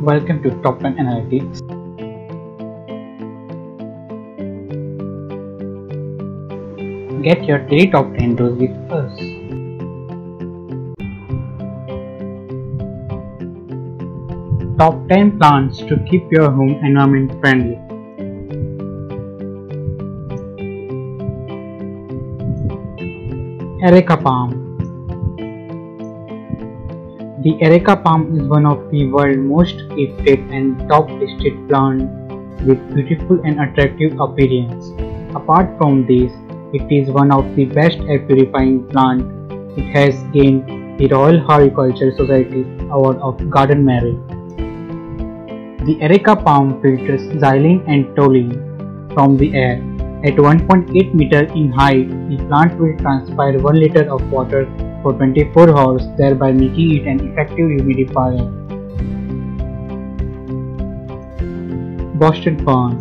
Welcome to Top 10 Analytics. Get your daily top 10 dose with us. Top 10 plants to keep your home environment friendly. Areca palm. The areca palm is one of the world's most gifted and top listed plants with beautiful and attractive appearance. Apart from this, it is one of the best air purifying plants. It has gained the Royal Horticultural Society Award of Garden Merit. The areca palm filters xylene and toluene from the air. At 1.8 meters in height, the plant will transpire 1 liter of water for 24 hours, thereby making it an effective humidifier. Boston Fern.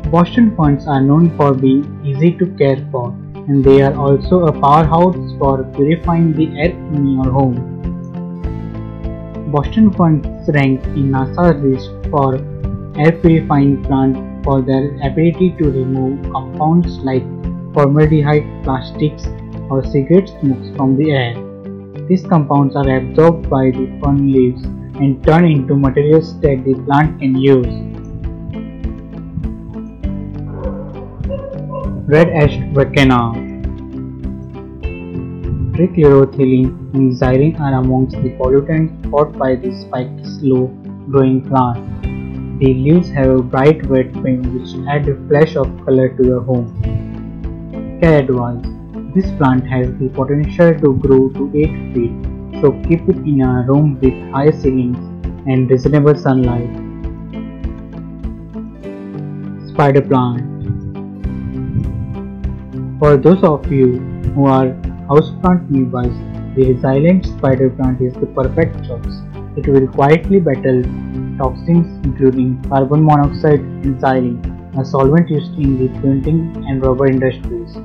Boston ferns are known for being easy to care for, and they are also a powerhouse for purifying the air in your home. Boston ferns rank in NASA's list for air purifying plants for their ability to remove compounds like formaldehyde, plastics, or cigarette smokes from the air. These compounds are absorbed by the fern leaves and turned into materials that the plant can use. Red-edged vacana. Trichloroethylene and xylene are amongst the pollutants brought by this spiky, slow-growing plant. The leaves have a bright red film which adds a flash of color to your home. Carrot vase. This plant has the potential to grow to 8 feet, so keep it in a room with high ceilings and reasonable sunlight. Spider plant. For those of you who are houseplant newbies, the resilient spider plant is the perfect choice. It will quietly battle toxins including carbon monoxide and xylene, a solvent used in the printing and rubber industries.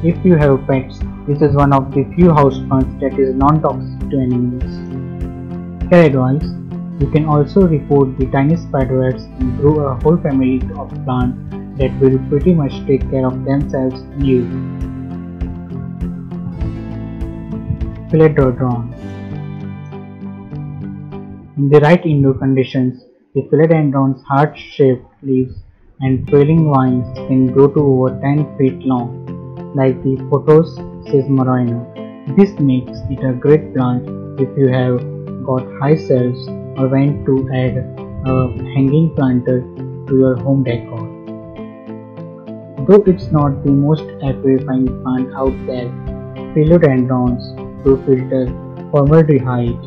If you have pets, this is one of the few houseplants that is non-toxic to animals. Carrot vase. You can also report the tiny spiderets and grow a whole family of plants that will pretty much take care of themselves and you. Philodendron. In the right indoor conditions, the philodendron's heart-shaped leaves and trailing vines can grow to over 10 feet long, like the Pothos sesamoria. This makes it a great plant if you have got high shelves or want to add a hanging planter to your home decor. Though it's not the most air purifying plant out there, philodendrons do filter formaldehyde,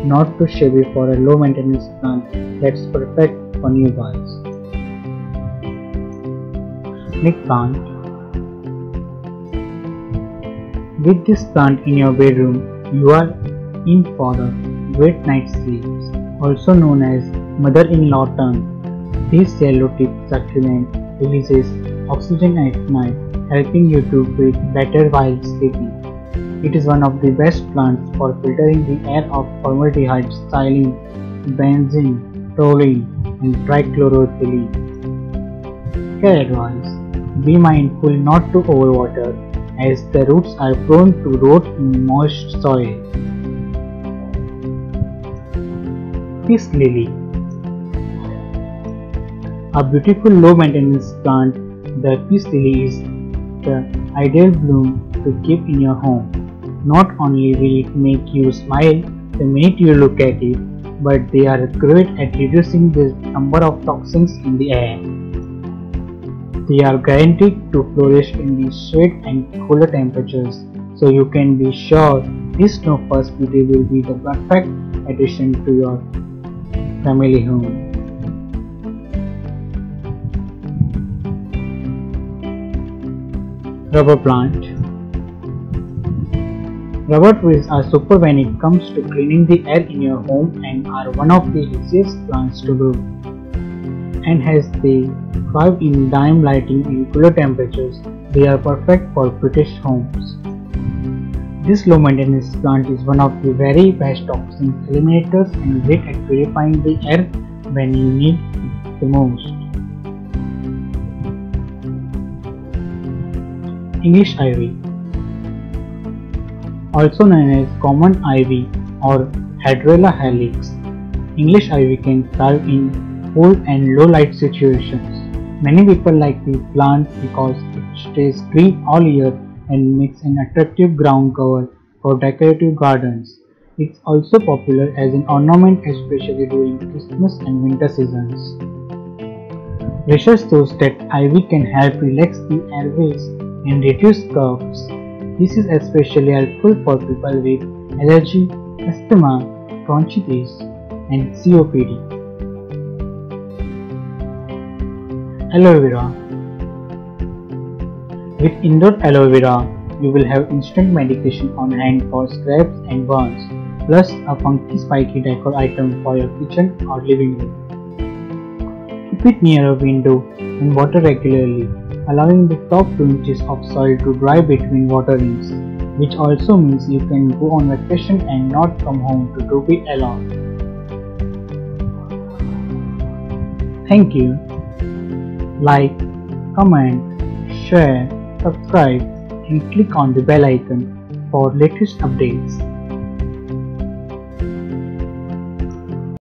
not too shabby for a low maintenance plant that's perfect for newbies. Snake plant. With this plant in your bedroom, you are in for a great night's sleep, also known as mother-in-law tongue. This yellow-tipped succulent releases oxygen at night, helping you to breathe better while sleeping. It is one of the best plants for filtering the air of formaldehyde, xylene, benzene, toluene, and trichloroethylene. Carrot vase. Be mindful not to overwater, as the roots are prone to rot in moist soil. Peace lily. A beautiful low-maintenance plant, the peace lily is the ideal bloom to keep in your home. Not only will it make you smile the minute you look at it, but they are great at reducing the number of toxins in the air. They are guaranteed to flourish in the shade and cooler temperatures, so you can be sure this snow-first beauty will be the perfect addition to your family home. Rubber plant. Rubber trees are super when it comes to cleaning the air in your home and are one of the easiest plants to grow. And as they thrive in dim lighting and cooler temperatures, they are perfect for British homes. This low maintenance plant is one of the very best toxin eliminators and great at purifying the air when you need it the most. English ivy, also known as common ivy or Hydrilla helix. English ivy can thrive in cold and low light situations. Many people like the plant because it stays green all year and makes an attractive ground cover for decorative gardens. It's also popular as an ornament, especially during Christmas and winter seasons. Research shows that ivy can help relax the airways and reduce coughs. This is especially helpful for people with allergy, asthma, bronchitis, and COPD. Aloe vera. With indoor aloe vera, you will have instant medication on hand for scrapes and burns, plus a funky spiky decor item for your kitchen or living room. Keep it near a window and water regularly, allowing the top 2 inches of soil to dry between waterings, which also means you can go on vacation and not come home to do it alone. Thank you. Like, comment, share, subscribe and click on the bell icon for latest updates.